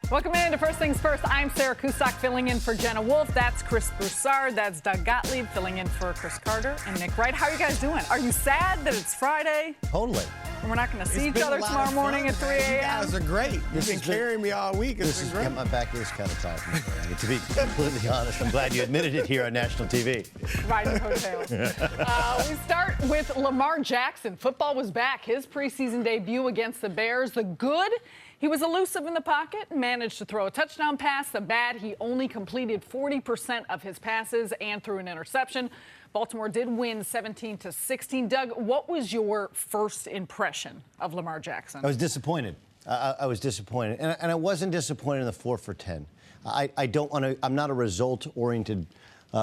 Welcome in to First Things First. I'm Sarah Cusack filling in for Jenna Wolfe. That's Chris Broussard. That's Doug Gottlieb filling in for Chris Carter and Nick Wright. How are you guys doing? Are you sad that it's Friday? Totally. And we're not going to see each other tomorrow morning at 3 a.m.? You guys are great. You've been carrying me all week. It's been great. My back is kind of tired. To be completely honest, I'm glad you admitted it here on national TV. Riding coattails. We start with Lamar Jackson. Football was back. His preseason debut against the Bears. The good, he was elusive in the pocket, managed to throw a touchdown pass. The bad, he only completed 40% of his passes and threw an interception. Baltimore did win 17-16. Doug, what was your first impression of Lamar Jackson? I was disappointed. I was disappointed. And I wasn't disappointed in the 4 for 10. I don't want to, I'm not a result-oriented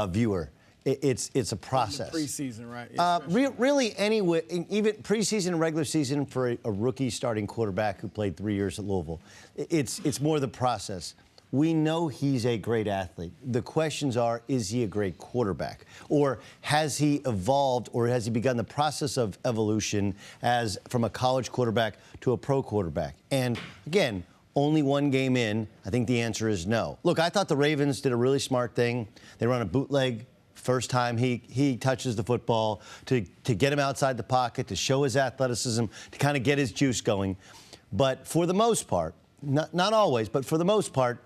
viewer. It's a process. Preseason, right? Really, anyway, even preseason and regular season for a rookie starting quarterback who played 3 years at Louisville, it's more the process. We know he's a great athlete. The questions are, is he a great quarterback? Or has he evolved, or has he begun the process of evolution as from a college quarterback to a pro quarterback? And again, only one game in, I think the answer is no. Look, I thought the Ravens did a really smart thing. They run a bootleg first time he touches the football to get him outside the pocket, to show his athleticism, to kind of get his juice going. But for the most part, not always, but for the most part,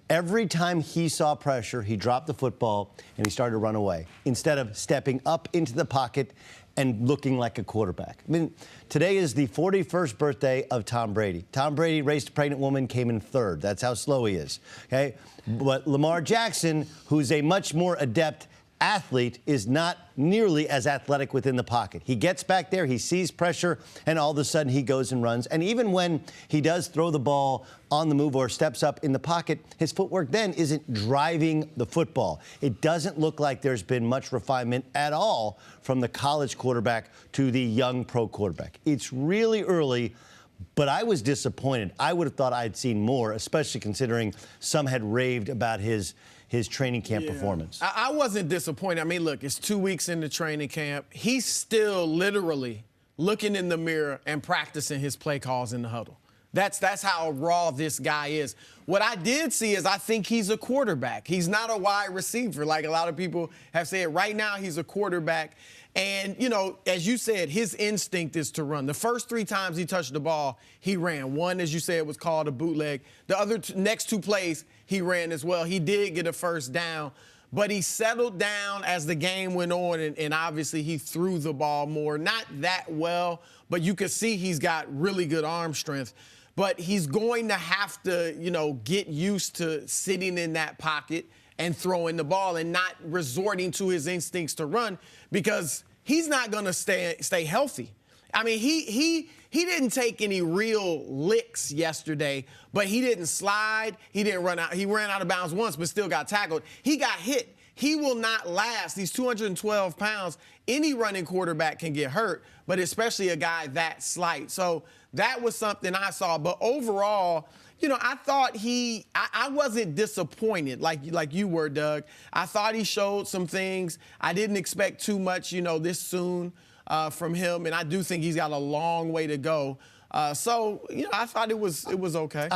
every time he saw pressure, he dropped the football and he started to run away instead of stepping up into the pocket and looking like a quarterback. I mean, today is the 41st birthday of Tom Brady. Tom Brady raced a pregnant woman, came in third. That's how slow he is, okay? But Lamar Jackson, who's a much more adept athlete, is not nearly as athletic within the pocket. He gets back there, he sees pressure, and all of a sudden he goes and runs. And even when he does throw the ball on the move or steps up in the pocket, his footwork then isn't driving the football. It doesn't look like there's been much refinement at all from the college quarterback to the young pro quarterback. It's really early, but I was disappointed. I would have thought I'd seen more, especially considering some had raved about his training camp performance. I wasn't disappointed. I mean, look, it's 2 weeks into training camp. He's still literally looking in the mirror and practicing his play calls in the huddle. That's how raw this guy is. What I did see is I think he's a quarterback. He's not a wide receiver like a lot of people have said. Right now, he's a quarterback. And, you know, as you said, his instinct is to run. The first 3 times he touched the ball, he ran. One, as you said, was called a bootleg. The other next 2 plays, he ran as well. He did get a first down, but he settled down as the game went on, and obviously he threw the ball more. Not that well, but you could see he's got really good arm strength. But he's going to have to, you know, get used to sitting in that pocket and throwing the ball and not resorting to his instincts to run, because he's not going to stay healthy. I mean, he didn't take any real licks yesterday, but he didn't slide. He didn't run out. He ran out of bounds once, but still got tackled. He got hit. He will not last. He's 212 pounds. Any running quarterback can get hurt, but especially a guy that slight. So that was something I saw. But overall, you know, I thought I wasn't disappointed like you were, Doug. I thought he showed some things. I didn't expect too much, you know, this soon from him, and I do think he's got a long way to go. So, you know, I thought it was okay.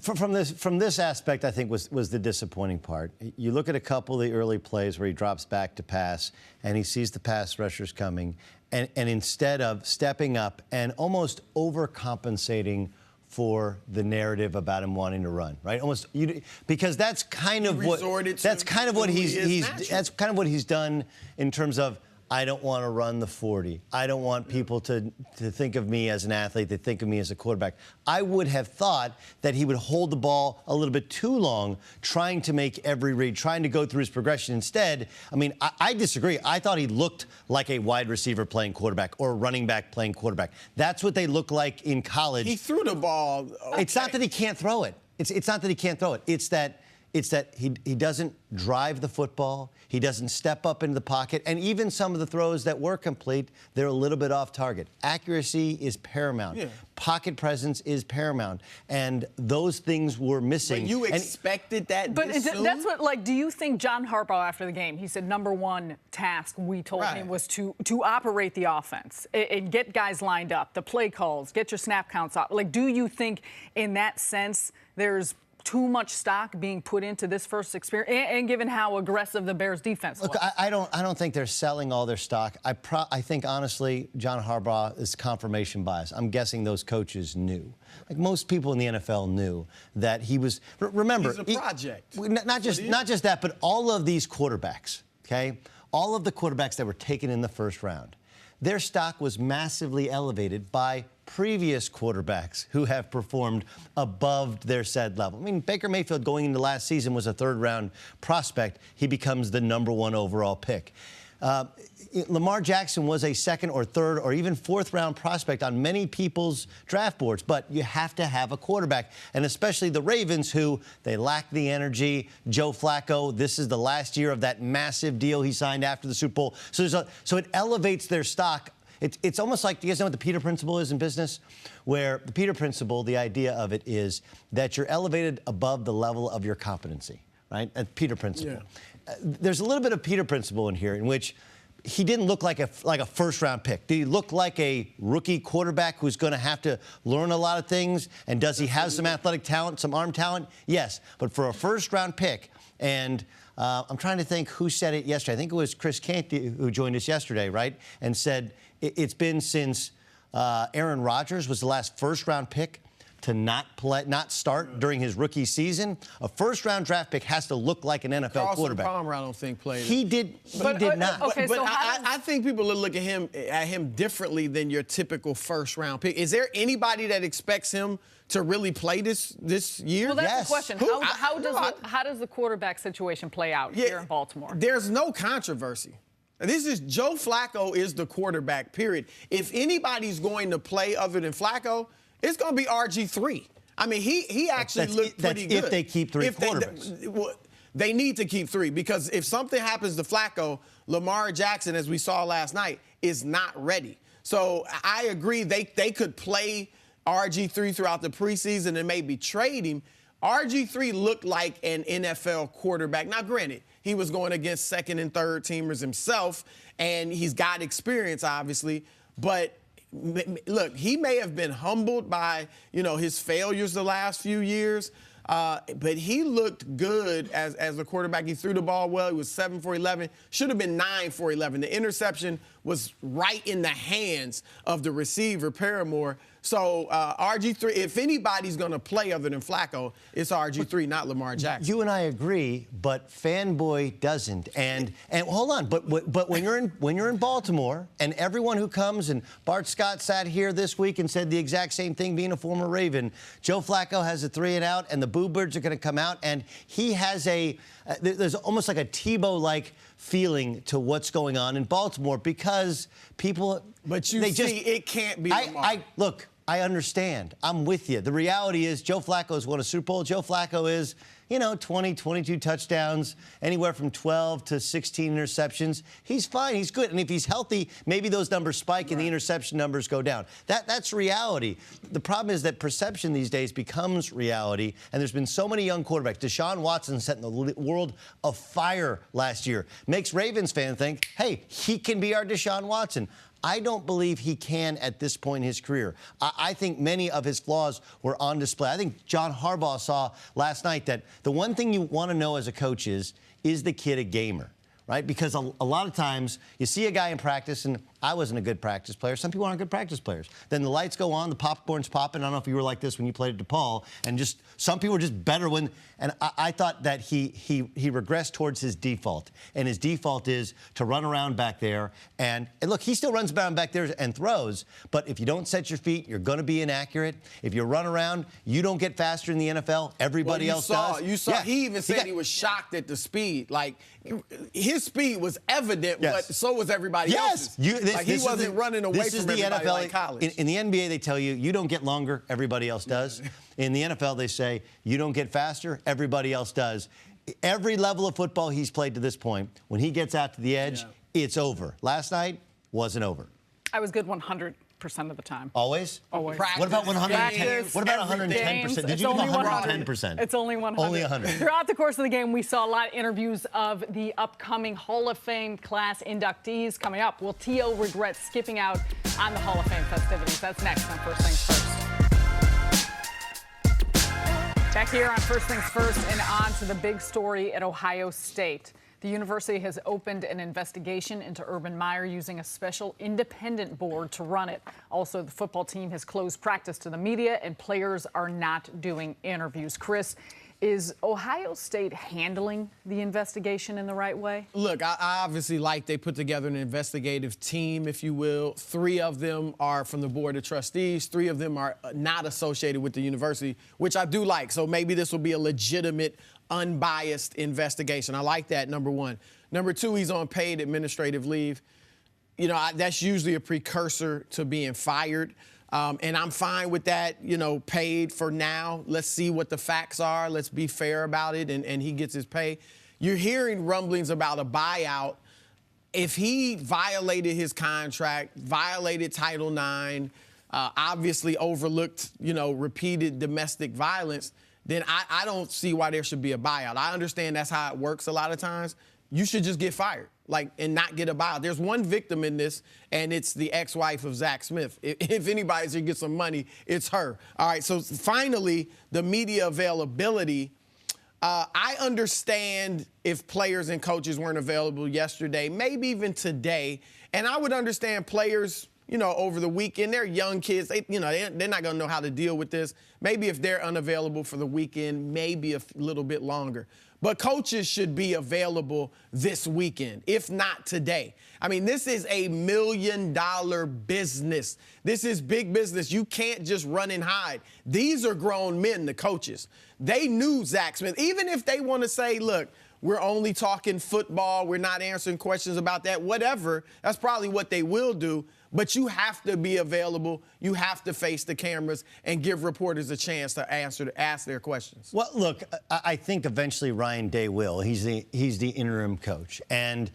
From this aspect, I think was the disappointing part. You look at a couple of the early plays where he drops back to pass, and he sees the pass rushers coming, and instead of stepping up and almost overcompensating for the narrative about him wanting to run, right? Because that's kind of what he's done in terms of, I don't want to run the 40. I don't want people to think of me as an athlete, to think of me as a quarterback. I would have thought that he would hold the ball a little bit too long, trying to make every read, trying to go through his progression. Instead, I mean, I disagree. I thought he looked like a wide receiver playing quarterback or a running back playing quarterback. That's what they look like in college. He threw the ball. Okay. It's not that he can't throw it. It's not that he can't throw it. It's that he doesn't drive the football. He doesn't step up into the pocket. And even some of the throws that were complete, they're a little bit off target. Accuracy is paramount. Yeah. Pocket presence is paramount. And those things were missing. But you expected that But this soon? That's what, like, do you think John Harbaugh after the game, he said number one task we told him was to operate the offense and get guys lined up, the play calls, get your snap counts up. Like, do you think in that sense there's too much stock being put into this first experience, and given how aggressive the Bears defense was? Look, I don't think they're selling all their stock. I think, honestly, John Harbaugh is confirmation bias. I'm guessing those coaches knew. Like most people in the NFL knew that he was. Remember, he's a project. Not just that, but all of these quarterbacks, okay? All of the quarterbacks that were taken in the first round, their stock was massively elevated by previous quarterbacks who have performed above their said level. I mean, Baker Mayfield going into last season was a third-round prospect. He becomes the #1 overall pick. Lamar Jackson was a second or third or even fourth-round prospect on many people's draft boards, but you have to have a quarterback, and especially the Ravens, who they lack the energy. Joe Flacco, this is the last year of that massive deal he signed after the Super Bowl. So it elevates their stock. It's almost like, do you guys know what the Peter Principle is in business? Where the Peter Principle, the idea of it is that you're elevated above the level of your competency, right? Peter Principle. Yeah. There's a little bit of Peter Principle in here in which he didn't look like a first-round pick. Did he look like a rookie quarterback who's going to have to learn a lot of things? And does he have some athletic talent, some arm talent? Yes. But for a first-round pick, and I'm trying to think who said it yesterday. I think it was Cris who joined us yesterday, right? And said it's been since Aaron Rodgers was the last first-round pick to not start during his rookie season. A first-round draft pick has to look like an NFL quarterback. Palmer, I don't think played. He did not. Okay, but I think people look at him differently than your typical first-round pick. Is there anybody that expects him to really play this year? Well, that's Yes. the question. How does the quarterback situation play out here in Baltimore? There's no controversy. This is Joe Flacco is the quarterback, period. If anybody's going to play other than Flacco, it's going to be RG3. I mean, he actually looked pretty good. If they keep three quarterbacks. They need to keep three, because if something happens to Flacco, Lamar Jackson, as we saw last night, is not ready. So I agree they could play RG3 throughout the preseason and maybe trade him. RG3 looked like an NFL quarterback. Now, granted, he was going against second and third teamers himself, and he's got experience, obviously. But look, he may have been humbled by, his failures the last few years. But he looked good as a quarterback. He threw the ball well. He was 7 for 11. Should have been 9 for 11. The interception was right in the hands of the receiver, Paramore. So RG3, if anybody's going to play other than Flacco, it's RG3, not Lamar Jackson. You and I agree, but Fanboy doesn't. And hold on, but when you're in Baltimore, and everyone who comes, and Bart Scott sat here this week and said the exact same thing, being a former Raven. Joe Flacco has a 3 and out, and the Boo Birds are going to come out, and he has there's almost like a Tebow-like feeling to what's going on in Baltimore, because people. But it can't be Lamar. Look, I understand. I'm with you. The reality is Joe Flacco's won a Super Bowl. Joe Flacco is, 20, 22 touchdowns, anywhere from 12 to 16 interceptions. He's fine. He's good. And if he's healthy, maybe those numbers spike and the interception numbers go down. That's reality. The problem is that perception these days becomes reality, and there's been so many young quarterbacks. Deshaun Watson set the world afire last year. Makes Ravens fans think, hey, he can be our Deshaun Watson. I don't believe he can at this point in his career. I think many of his flaws were on display. I think John Harbaugh saw last night that the one thing you want to know as a coach is the kid a gamer, right? Because a lot of times you see a guy in practice, and I wasn't a good practice player. Some people aren't good practice players. Then the lights go on, the popcorn's popping. I don't know if you were like this when you played at DePaul, and just some people were just better when. And I thought that he regressed towards his default, and his default is to run around back there. And look, he still runs around back there and throws, but if you don't set your feet, you're going to be inaccurate. If you run around, you don't get faster in the NFL. Everybody else does. You saw. Yeah. He even said he was shocked at the speed. Like his speed was evident, but so was everybody else's. He wasn't running away from everybody NFL, like college. In the NBA, they tell you don't get longer, everybody else does. In the NFL, they say you don't get faster, everybody else does. Every level of football he's played to this point, when he gets out to the edge, it's over. Last night wasn't over. I was good 100% of the time. Always? Always. What about 110? What about 110%? Did you give 110%? It's only 100. Only 100. Throughout the course of the game, we saw a lot of interviews of the upcoming Hall of Fame class inductees coming up. Will T.O. regret skipping out on the Hall of Fame festivities? That's next on First Things First. Back here on First Things First and on to the big story at Ohio State. The university has opened an investigation into Urban Meyer using a special independent board to run it. Also, the football team has closed practice to the media and players are not doing interviews. Cris, is Ohio State handling the investigation in the right way? Look, I obviously like they put together an investigative team, if you will. 3 of them are from the Board of Trustees. 3 of them are not associated with the university, which I do like. So maybe this will be a legitimate, unbiased investigation. I like that, number 1. Number 2, he's on paid administrative leave. You know, that's usually a precursor to being fired. And I'm fine with that, you know, paid for now. Let's see what the facts are. Let's be fair about it, and he gets his pay. You're hearing rumblings about a buyout. If he violated his contract, violated Title IX, obviously overlooked, you know, repeated domestic violence, then I don't see why there should be a buyout. I understand that's how it works a lot of times. You should just get fired, and not get a buyout. There's one victim in this, and it's the ex-wife of Zach Smith. If anybody's going to get some money, it's her. All right, so finally, the media availability. I understand if players and coaches weren't available yesterday, maybe even today, and I would understand players, you know, over the weekend. They're young kids. They're not going to know how to deal with this. Maybe if they're unavailable for the weekend, maybe a little bit longer. But coaches should be available this weekend, if not today. I mean, this is a $1 million business. This is big business. You can't just run and hide. These are grown men, the coaches. They knew Zach Smith. Even if they want to say, look, we're only talking football, we're not answering questions about that, whatever, that's probably what they will do. But you have to be available. You have to face the cameras and give reporters a chance to ask their questions. Well, look, I think eventually Ryan Day will. He's the interim coach, and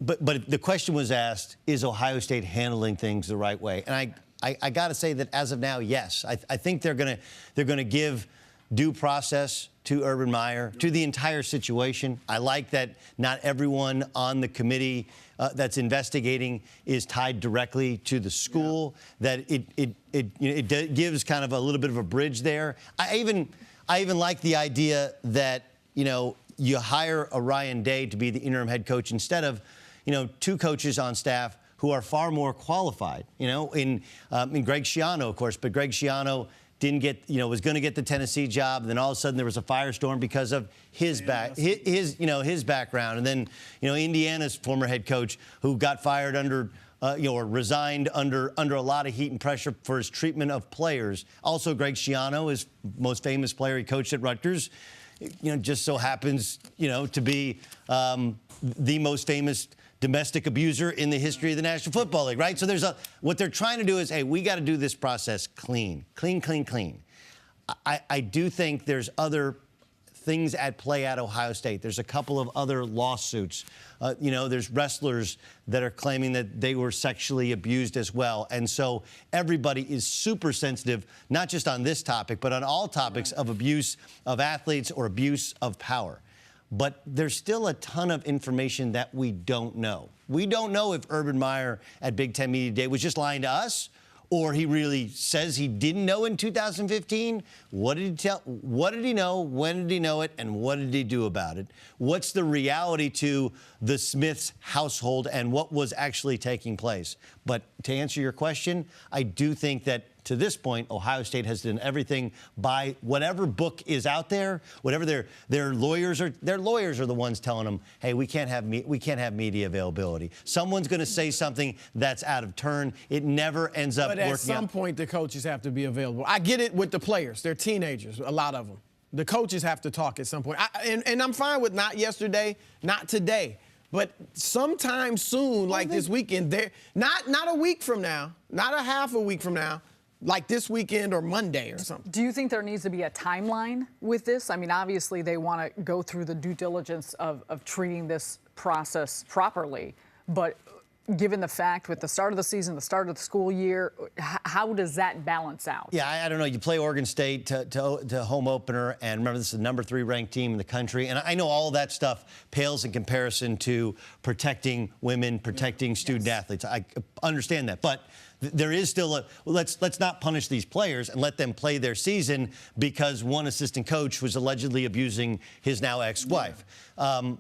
but the question was asked: is Ohio State handling things the right way? And I got to say that as of now, yes. I think they're gonna give due process to Urban Meyer, to the entire situation. I like that not everyone on the committee that's investigating is tied directly to the school, that it gives kind of a little bit of a bridge there. I even like the idea that, you know, you hire a Ryan Day to be the interim head coach instead of, you know, 2 coaches on staff who are far more qualified, you know, in Greg Schiano, of course, but Greg Schiano didn't get, you know, was going to get the Tennessee job, and then all of a sudden there was a firestorm because of his his background, and then, you know, Indiana's former head coach who got fired under, or resigned under a lot of heat and pressure for his treatment of players. Also, Greg Schiano is most famous player he coached at Rutgers. You know, just so happens, you know, to be the most famous domestic abuser in the history of the National Football League, right? So what they're trying to do is, hey, we got to do this process clean. I do think there's other things at play at Ohio State. There's a couple of other lawsuits. You know, there's wrestlers that are claiming that they were sexually abused as well. And so everybody is super sensitive, not just on this topic, but on all topics of abuse of athletes or abuse of power. But there's still a ton of information that we don't know. We don't know if Urban Meyer at Big Ten Media Day was just lying to us, or he really says he didn't know in 2015. What did he tell? What did he know? When did he know it? And what did he do about it? What's the reality to the Smiths household and what was actually taking place? But to answer your question, I do think that to this point, Ohio State has done everything by whatever book is out there, whatever their lawyers are. Their lawyers are the ones telling them, "Hey, we can't have media availability." Someone's going to say something that's out of turn. It never ends up working out. But at some point, the coaches have to be available. I get it with the players; they're teenagers, a lot of them. The coaches have to talk at some point, and I'm fine with not yesterday, not today. But sometime soon, like this weekend, not a week from now, not a half a week from now, like this weekend or Monday or something. Do you think there needs to be a timeline with this? I mean, obviously they want to go through the due diligence of treating this process properly, but given the fact with the start of the season, the start of the school year, how does that balance out? Yeah, I don't know. You play Oregon State to home opener, and remember, this is the number 3 ranked team in the country. And I know all of that stuff pales in comparison to protecting women, protecting student athletes. I understand that. But there is still let's not punish these players and let them play their season because one assistant coach was allegedly abusing his now ex-wife. You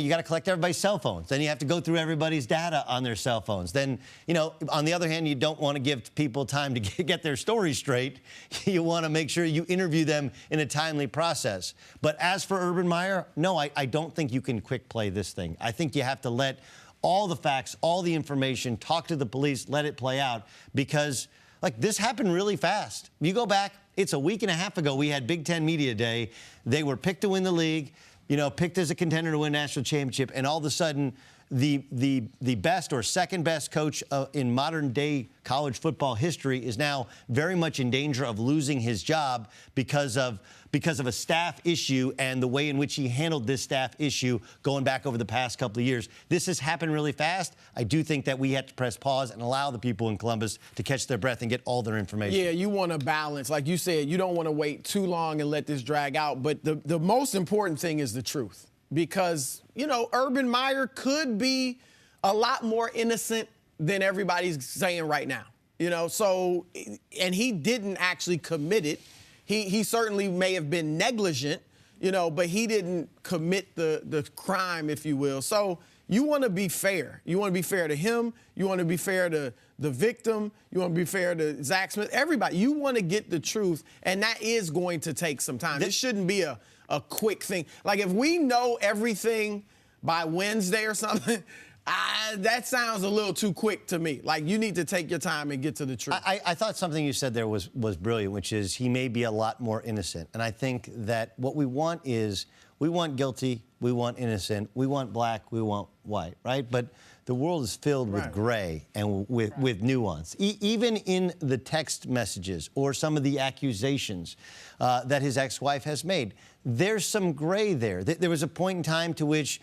got to collect everybody's cell phones. Then you have to go through everybody's data on their cell phones. Then, on the other hand, you don't want to give people time to get their story straight. You want to make sure you interview them in a timely process. But as for Urban Meyer, no, I don't think you can quick play this thing. I think you have to let all the facts, all the information, talk to the police, let it play out, because this happened really fast. You go back, it's a week and a half ago, we had Big Ten Media Day. They were picked to win the league, picked as a contender to win a national championship, and all of a sudden, the best or second best coach in modern day college football history is now very much in danger of losing his job because of a staff issue and the way in which he handled this staff issue going back over the past couple of years. This has happened really fast. I do think that we have to press pause and allow the people in Columbus to catch their breath and get all their information. Yeah, you want to balance. Like you said, you don't want to wait too long and let this drag out. But the most important thing is the truth. Because, Urban Meyer could be a lot more innocent than everybody's saying right now. And he didn't actually commit it. He certainly may have been negligent, but he didn't commit the crime, if you will. So you want to be fair. You want to be fair to him. You want to be fair to the victim. You want to be fair to Zach Smith. Everybody. You want to get the truth, and that is going to take some time. It shouldn't be a quick thing. Like, if we know everything by Wednesday or something, that sounds a little too quick to me. Like, you need to take your time and get to the truth. I thought something you said there was brilliant, which is he may be a lot more innocent. And I think that what we want is, we want guilty, we want innocent, we want black, we want white, right? But the world is filled with gray and with nuance. Even in the text messages or some of the accusations that his ex-wife has made, there's some gray there. There was a point in time to which,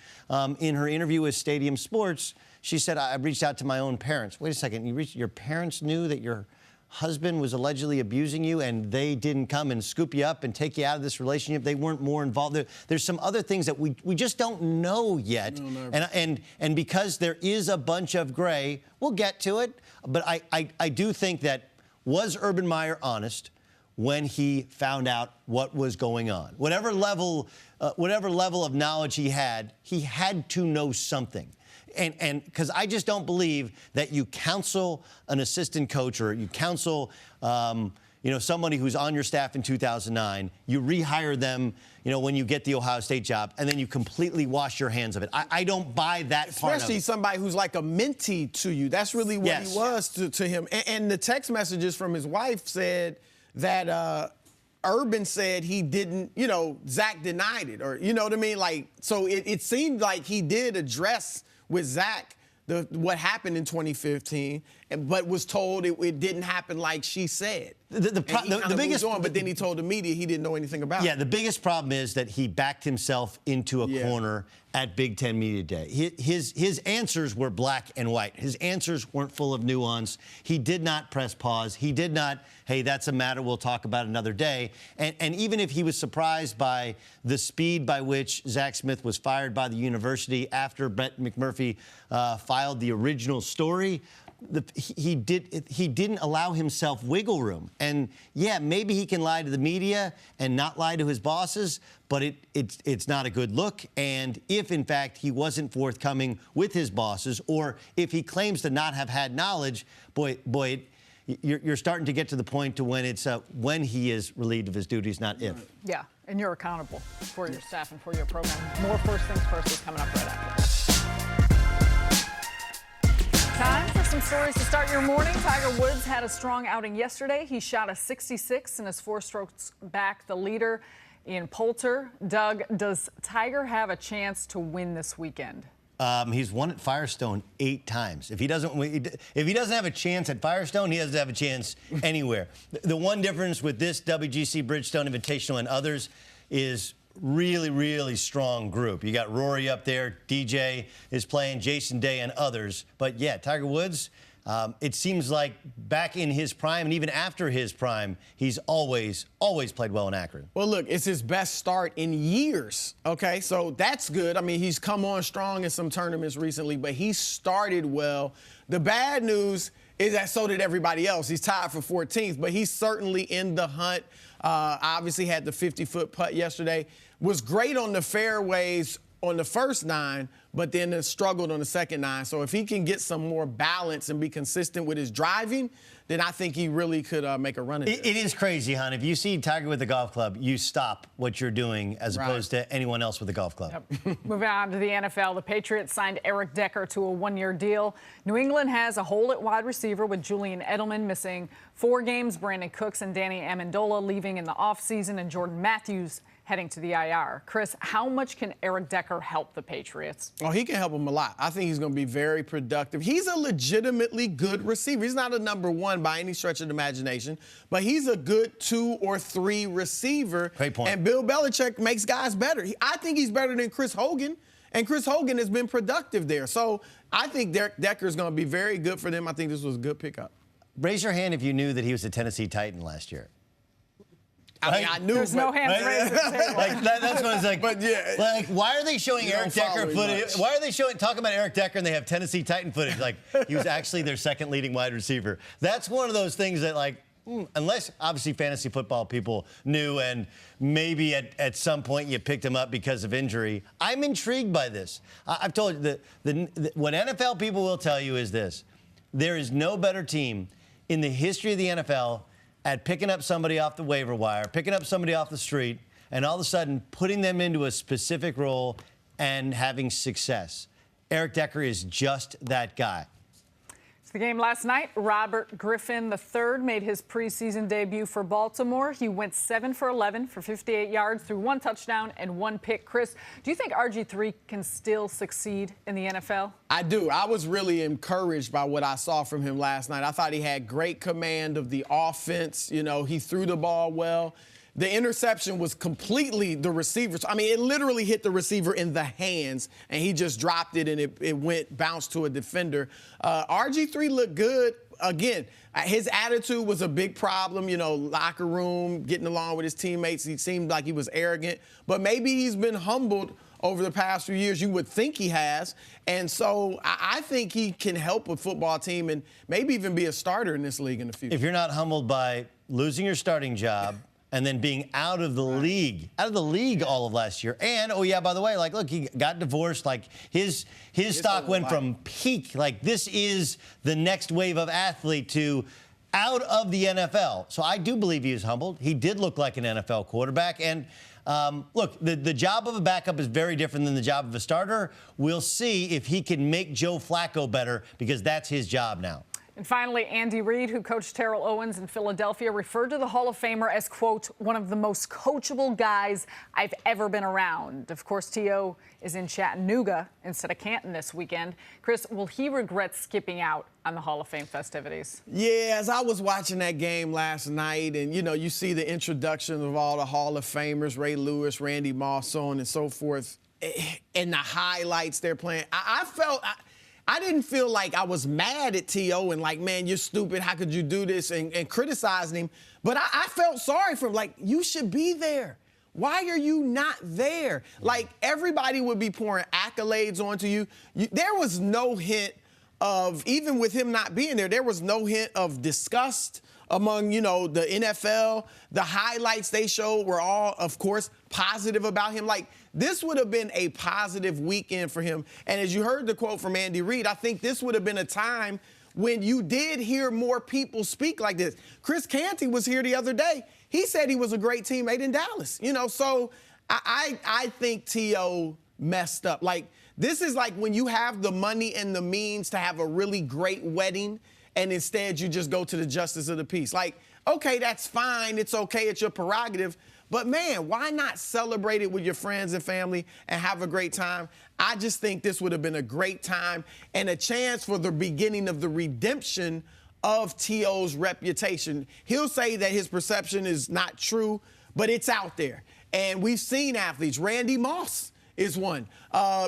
in her interview with Stadium Sports, she said, I reached out to my own parents. Wait a second, your parents knew that your husband was allegedly abusing you and they didn't come and scoop you up and take you out of this relationship? They weren't more involved? There's some other things that we just don't know yet. And because there is a bunch of gray, we'll get to it. But I do think that, was Urban Meyer honest when he found out what was going on? Whatever level of knowledge he had to know something. And because I just don't believe that you counsel an assistant coach or you counsel, somebody who's on your staff in 2009, you rehire them, when you get the Ohio State job, and then you completely wash your hands of it. I don't buy that part of it. Especially somebody who's like a mentee to you. That's really what he was to him. And the text messages from his wife said that Urban said he didn't, Zach denied it, or, you know what I mean? Like, so it seemed like he did address with Zach what happened in 2015, but was told it didn't happen like she said. The biggest, but then he told the media he didn't know anything about it. Yeah, the biggest problem is that he backed himself into a corner at Big Ten Media Day. His answers were black and white. His answers weren't full of nuance. He did not press pause. He did not, hey, that's a matter we'll talk about another day. And even if he was surprised by the speed by which Zach Smith was fired by the university after Brett McMurphy filed the original story, he didn't allow himself wiggle room. And yeah, maybe he can lie to the media and not lie to his bosses, but it's not a good look. And if in fact he wasn't forthcoming with his bosses, or if he claims to not have had knowledge, boy, you're starting to get to the point to when it's when he is relieved of his duties, not if. Yeah, and you're accountable for your staff and for your program. More First Things First is coming up right after this. Time for some stories to start your morning. Tiger Woods had a strong outing yesterday. He shot a 66 and is 4 strokes back the leader in Poulter. Doug, does Tiger have a chance to win this weekend? He's won at Firestone 8 times. If he doesn't have a chance at Firestone, he doesn't have a chance anywhere. The one difference with this WGC Bridgestone Invitational and others is really strong group. You got Rory up there, DJ is playing, Jason Day, and others. But yeah, Tiger Woods, it seems like back in his prime and even after his prime, he's always played well in Akron. Well, look, it's his best start in years, okay? So that's good. I mean, he's come on strong in some tournaments recently, but he started well. The bad news is that so did everybody else. He's tied for 14th, but he's certainly in the hunt. Obviously had the 50-foot putt yesterday. Was great on the fairways on the first 9, but then struggled on the second 9. So if he can get some more balance and be consistent with his driving, then I think he really could make a run at it. It is crazy, hon. If you see Tiger with a golf club, you stop what you're doing as opposed to anyone else with a golf club. Yep. Moving on to the NFL, the Patriots signed Eric Decker to a 1-year deal. New England has a hole at wide receiver with Julian Edelman missing 4 games, Brandon Cooks and Danny Amendola leaving in the offseason, and Jordan Matthews heading to the IR. Chris, how much can Eric Decker help the Patriots? Oh, he can help them a lot. I think he's going to be very productive. He's a legitimately good receiver. He's not a number 1 by any stretch of the imagination, but he's a good 2 or 3 receiver. Great point. And Bill Belichick makes guys better. I think he's better than Chris Hogan, and Chris Hogan has been productive there. So I think Decker is going to be very good for them. I think this was a good pickup. Raise your hand if you knew that he was a Tennessee Titan last year. I mean, I knew. There's no hands raised. Like that's what it's like. But yeah, like why are they showing Eric Decker footage? Why are they talking about Eric Decker and they have Tennessee Titan footage? Like he was actually their second leading wide receiver. That's one of those things that unless obviously fantasy football people knew and maybe at some point you picked him up because of injury. I'm intrigued by this. I've told you that what NFL people will tell you is this: there is no better team in the history of the NFL at picking up somebody off the waiver wire, picking up somebody off the street, and all of a sudden putting them into a specific role and having success. Eric Decker is just that guy. The game last night, Robert Griffin III made his preseason debut for Baltimore. He went 7 for 11 for 58 yards, threw 1 touchdown and 1 pick. Chris, do you think RG3 can still succeed in the NFL? I do. I was really encouraged by what I saw from him last night. I thought he had great command of the offense. You know, he threw the ball well. The interception was completely the receiver's. I mean, it literally hit the receiver in the hands, and he just dropped it, and it bounced to a defender. RG3 looked good. Again, his attitude was a big problem, you know, locker room, getting along with his teammates. He seemed like he was arrogant, but maybe he's been humbled over the past few years. You would think he has. And so I think he can help a football team and maybe even be a starter in this league in the future. If you're not humbled by losing your starting job and then being out of the league all of last year. And, oh, yeah, by the way, like, look, he got divorced. Like, his stock went from peak, like, this is the next wave of athlete, to out of the NFL. So I do believe he is humbled. He did look like an NFL quarterback. And, look, the job of a backup is very different than the job of a starter. We'll see if he can make Joe Flacco better, because that's his job now. And finally, Andy Reid, who coached Terrell Owens in Philadelphia, referred to the Hall of Famer as, quote, one of the most coachable guys I've ever been around. Of course, T.O. is in Chattanooga instead of Canton this weekend. Chris, will he regret skipping out on the Hall of Fame festivities? Yeah, as I was watching that game last night, and, you know, you see the introduction of all the Hall of Famers, Ray Lewis, Randy Moss, so on and so forth, and the highlights they're playing. I didn't feel like I was mad at T.O. and like, man, you're stupid. How could you do this? And criticizing him. But I felt sorry for him. Like, you should be there. Why are you not there? Like, everybody would be pouring accolades onto you. There was no hint of, even with him not being there was no hint of disgust among, you know, the NFL. The highlights they showed were all, of course, positive about him. Like, this would have been a positive weekend for him. And as you heard the quote from Andy Reid, I think this would have been a time when you did hear more people speak like this. Chris Canty was here the other day. He said he was a great teammate in Dallas. You know, so I think T.O. messed up. Like, this is like when you have the money and the means to have a really great wedding, and instead you just go to the justice of the peace. Like, okay, that's fine. It's okay. It's your prerogative. But, man, why not celebrate it with your friends and family and have a great time? I just think this would have been a great time and a chance for the beginning of the redemption of T.O.'s reputation. He'll say that his perception is not true, but it's out there. And we've seen athletes. Randy Moss is one.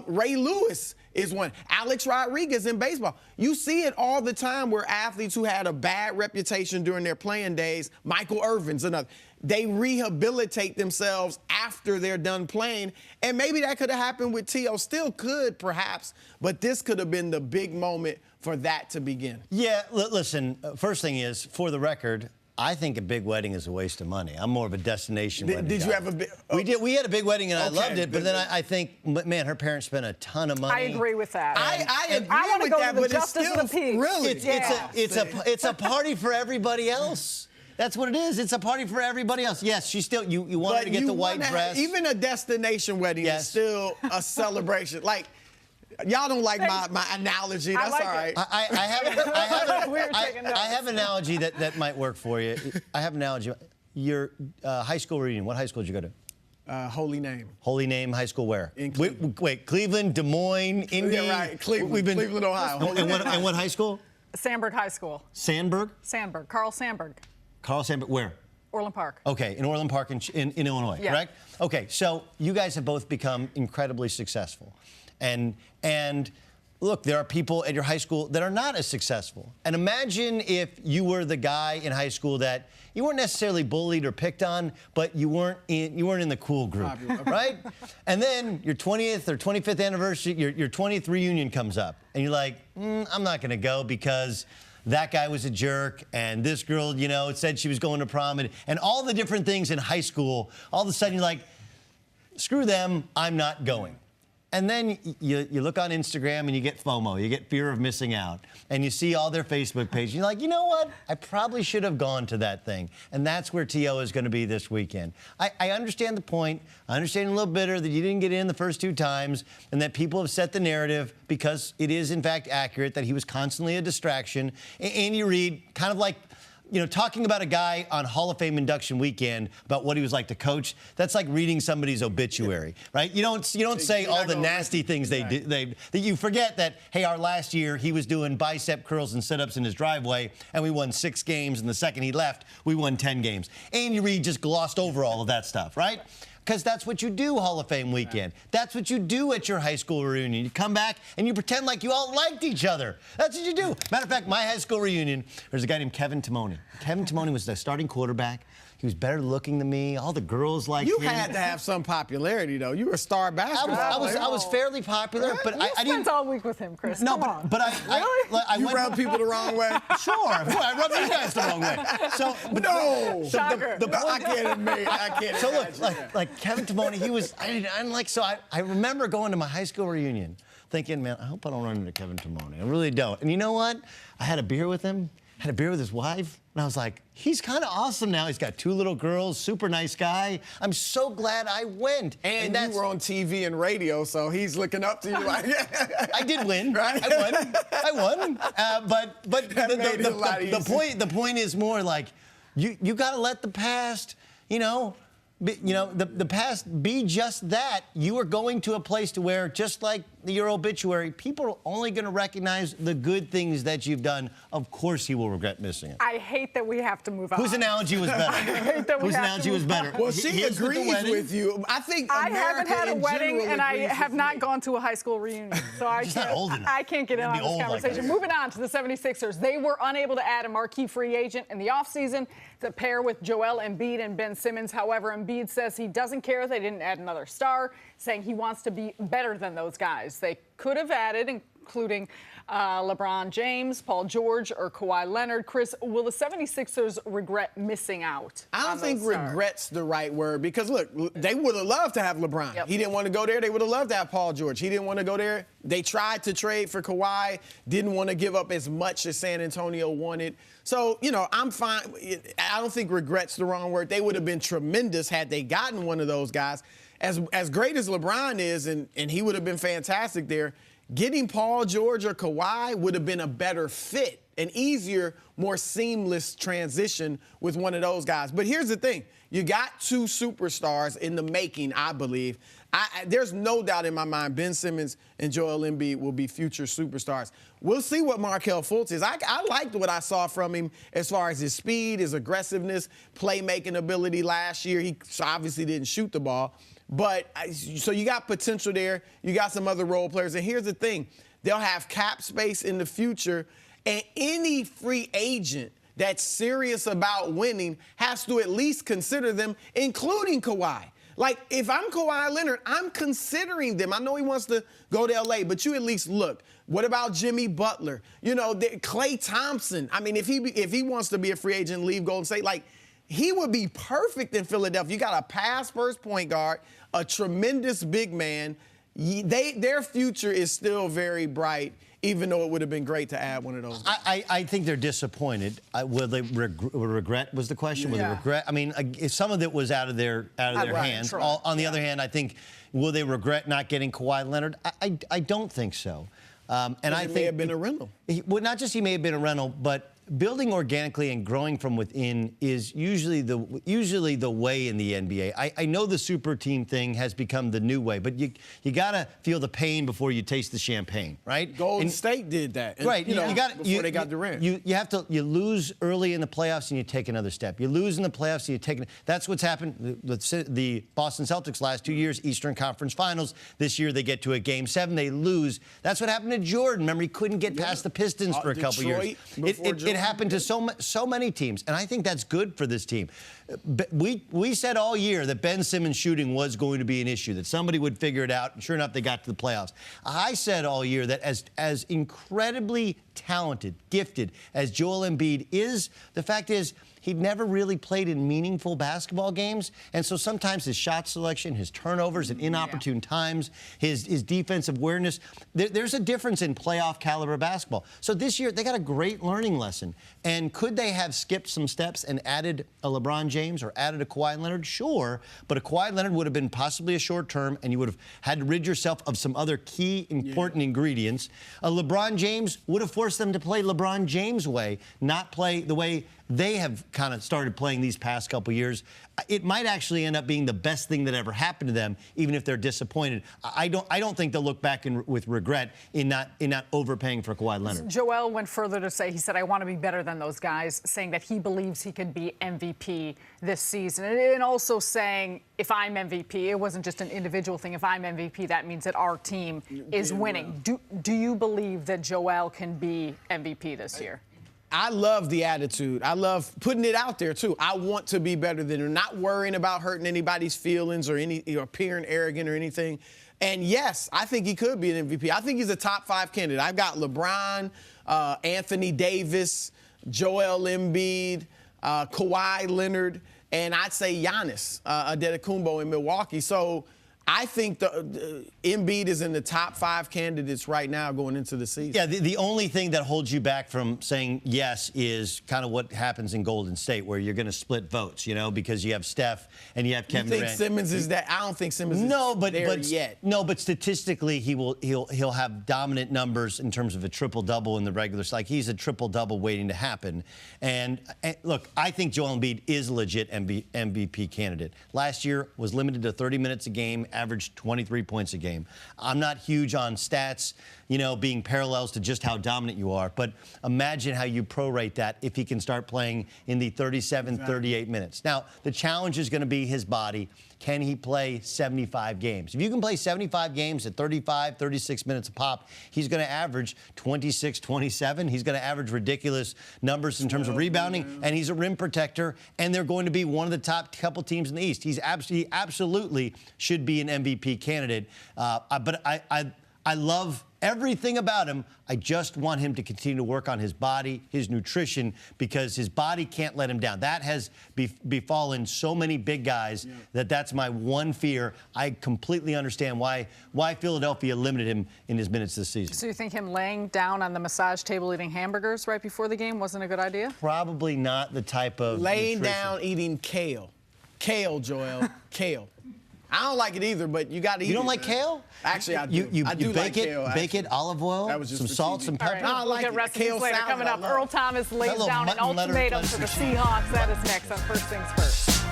Ray Lewis is one. Alex Rodriguez in baseball. You see it all the time where athletes who had a bad reputation during their playing days, Michael Irvin's another, they rehabilitate themselves after they're done playing. And maybe that could have happened with T.O. Still could, perhaps, but this could have been the big moment for that to begin. Yeah, listen, first thing is, for the record, I think a big wedding is a waste of money. I'm more of a destination wedding Did guy. you have a big... We had a big wedding, and I Okay, loved it, but good. then I think, man, her parents spent a ton of money. I agree with that. I agree I wanna with go to that, the but it's Justice still of the Peace. really... It's a party for everybody else. That's what it is. It's a party for everybody else. Yes, she still, you want her to get the white dress. Even a destination wedding is still a celebration. Like, y'all don't like my analogy. That's like all right. it. I have an analogy that might work for you. I have an analogy. Your high school reunion, what high school did you go to? Holy Name. Holy Name High School where? In Cleveland. Wait, Cleveland, Des Moines, Indy? Yeah, right. Cleveland, Cleveland, Ohio. And what high school? Sandberg High School. Sandberg? Sandberg. Carl Sandberg. Carl Sandberg, where? Orland Park. Okay, in Orland Park in Illinois, Yeah. correct? Okay, so you guys have both become incredibly successful. And look, there are people at your high school that are not as successful. And imagine if you were the guy in high school that you weren't necessarily bullied or picked on, but you weren't in the cool group, right? And then your 20th or 25th anniversary, your 20th reunion comes up, and you're like, I'm not going to go because that guy was a jerk, and this girl, said she was going to prom, and all the different things in high school. All of a sudden, you're like, screw them, I'm not going. And then you look on Instagram and you get FOMO, you get fear of missing out, and you see all their Facebook pages. You're like, you know what? I probably should have gone to that thing. And that's where T.O. is going to be this weekend. I understand the point. I understand a little bitter that you didn't get in the first 2 times and that people have set the narrative because it is, in fact, accurate that he was constantly a distraction. Andy Reid, kind of like, talking about a guy on Hall of Fame induction weekend about what he was like to coach, that's like reading somebody's obituary, right? You don't say all the nasty things they did. That you forget that, hey, our last year he was doing bicep curls and sit-ups in his driveway, and we won 6 games, and the second he left, we won 10 games. Andy Reid just glossed over all of that stuff, right? Because that's what you do Hall of Fame weekend. That's what you do at your high school reunion. You come back and you pretend like you all liked each other. That's what you do. Matter of fact, my high school reunion, there's a guy named Kevin Timoni. Kevin Timoni was the starting quarterback. He was better looking than me. All the girls liked him. You had to have some popularity, though. You were a star basketball player. I was fairly popular, but I didn't. Spent all week with him, Chris. No, Come on. but I You went. rub people the wrong way. Sure, I rubbed you guys the wrong way. So, but No. Shocker. I can't admit. I can't. So look, imagine. like Kevin Timoni, he was. I didn't like. So I remember going to my high school reunion, thinking, man, I hope I don't run into Kevin Timoni. I really don't. And you know what? I had a beer with him. Had a beer with his wife, and I was like, he's kind of awesome now. He's got 2 little girls, super nice guy. I'm so glad I went. And you were on TV and radio, so he's looking up to you. I did win. Right? I won. But That made it a lot easier. the point is more like you got to let the past, the past be just that. You are going to a place to where, just like your obituary, people are only going to recognize the good things that you've done. Of course, he will regret missing it. I hate that we have to move on. Whose analogy was better? Whose analogy was better? Well, she His agrees wedding? with you. I think I America haven't had a in wedding, general and I agrees have with not me. gone to a high school reunion, so She's not old enough. I can't get in You'd on be this old like conversation. that. Moving on to the 76ers. They were unable to add a marquee free agent in the offseason to pair with Joel Embiid and Ben Simmons. However, Embiid says he doesn't care they didn't add another star, saying he wants to be better than those guys. They could have added, including LeBron James, Paul George, or Kawhi Leonard. Chris, will the 76ers regret missing out? I don't on think those stars? regret's the right word because, look, they would have loved to have LeBron. Yep. He didn't want to go there. They would have loved to have Paul George. He didn't want to go there. They tried to trade for Kawhi, didn't want to give up as much as San Antonio wanted. So, I'm fine. I don't think regret's the wrong word. They would have been tremendous had they gotten one of those guys. As great as LeBron is, and he would have been fantastic there, getting Paul George or Kawhi would have been a better fit, an easier, more seamless transition with one of those guys. But here's the thing. You got 2 superstars in the making, I believe. There's no doubt in my mind Ben Simmons and Joel Embiid will be future superstars. We'll see what Markelle Fultz is. I liked what I saw from him as far as his speed, his aggressiveness, playmaking ability last year. He obviously didn't shoot the ball. But so you got potential there. You got some other role players. And here's the thing. They'll have cap space in the future. And any free agent that's serious about winning has to at least consider them, including Kawhi. Like, if I'm Kawhi Leonard, I'm considering them. I know he wants to go to L.A., but you at least look. What about Jimmy Butler? You know, Klay Thompson. I mean, if he wants to be a free agent and leave Golden State, like, he would be perfect in Philadelphia. You got a pass-first point guard, a tremendous big man. Their future is still very bright, even though it would have been great to add one of those. I think they're disappointed. Will they regret was the question? Will they regret? I mean, some of it was out of their hands. On the other hand, I think, will they regret not getting Kawhi Leonard? I don't think so. And I think may have been a rental. Well, not just he may have been a rental, but building organically and growing from within is usually the way in the NBA. I know the super team thing has become the new way, but you got to feel the pain before you taste the champagne, right? Golden State did that. And, right. Before they got Durant. You lose early in the playoffs and you take another step. You lose in the playoffs and you take that's what's happened. The Boston Celtics last 2 years, Eastern Conference Finals. This year they get to a Game 7, they lose. That's what happened to Jordan. Remember, he couldn't get past the Pistons for a couple years. It happened to so many teams, and I think that's good for this team. We said all year that Ben Simmons shooting was going to be an issue, that somebody would figure it out, and sure enough, they got to the playoffs. I said all year that as incredibly talented, gifted as Joel Embiid is, the fact is he'd never really played in meaningful basketball games, and so sometimes his shot selection, his turnovers at inopportune times, his defensive awareness, there's a difference in playoff caliber basketball. So this year, they got a great learning lesson. And could they have skipped some steps and added a LeBron James or added a Kawhi Leonard? Sure, but a Kawhi Leonard would have been possibly a short term, and you would have had to rid yourself of some other key important ingredients. A LeBron James would have forced them to play LeBron James' way, not play the way they have kind of started playing these past couple years. It might actually end up being the best thing that ever happened to them, even if they're disappointed. I don't think they'll look back with regret in not overpaying for Kawhi Leonard. Joel went further to say, he said, I want to be better than those guys, saying that he believes he could be MVP this season. And also saying, if I'm MVP, it wasn't just an individual thing. If I'm MVP, that means that our team is winning. Do you believe that Joel can be MVP this year? I love the attitude. I love putting it out there, too. I want to be better than her, not worrying about hurting anybody's feelings or appearing arrogant or anything. And, yes, I think he could be an MVP. I think he's a top 5 candidate. I've got LeBron, Anthony Davis, Joel Embiid, Kawhi Leonard, and I'd say Giannis Antetokounmpo in Milwaukee. So I think the Embiid is in the top 5 candidates right now going into the season. Yeah, the only thing that holds you back from saying yes is kind of what happens in Golden State, where you're going to split votes, because you have Steph and you have Kevin Durant. You think Simmons is that? I don't think Simmons is there yet. No, but statistically, he'll have dominant numbers in terms of a triple-double in the regular season. Like, he's a triple-double waiting to happen. And look, I think Joel Embiid is a legit MVP candidate. Last year was limited to 30 minutes a game, averaged 23 points a game. I'm not huge on stats, being parallels to just how dominant you are, but imagine how you prorate that if he can start playing in the 37, 38 minutes. Now, the challenge is going to be his body. Can he play 75 games? If you can play 75 games at 35, 36 minutes a pop, he's going to average 26, 27. He's going to average ridiculous numbers in terms of rebounding, and he's a rim protector, and they're going to be one of the top couple teams in the East. He absolutely should be an MVP candidate. But I love everything about him. I just want him to continue to work on his body, his nutrition, because his body can't let him down. That has befallen so many big guys that's my one fear. I completely understand why Philadelphia limited him in his minutes this season. So you think him laying down on the massage table eating hamburgers right before the game wasn't a good idea? Probably not the type of laying nutrition. Down eating kale. Kale, Joel. Kale. I don't like it either, but you got to eat it. You don't like kale? Actually, I do. You bake like kale. Bake it, olive oil, some salt, some pepper. Right, we'll get recipes later. Coming up, Earl Thomas lays down an ultimatum for the Seahawks. That is next on First Things First.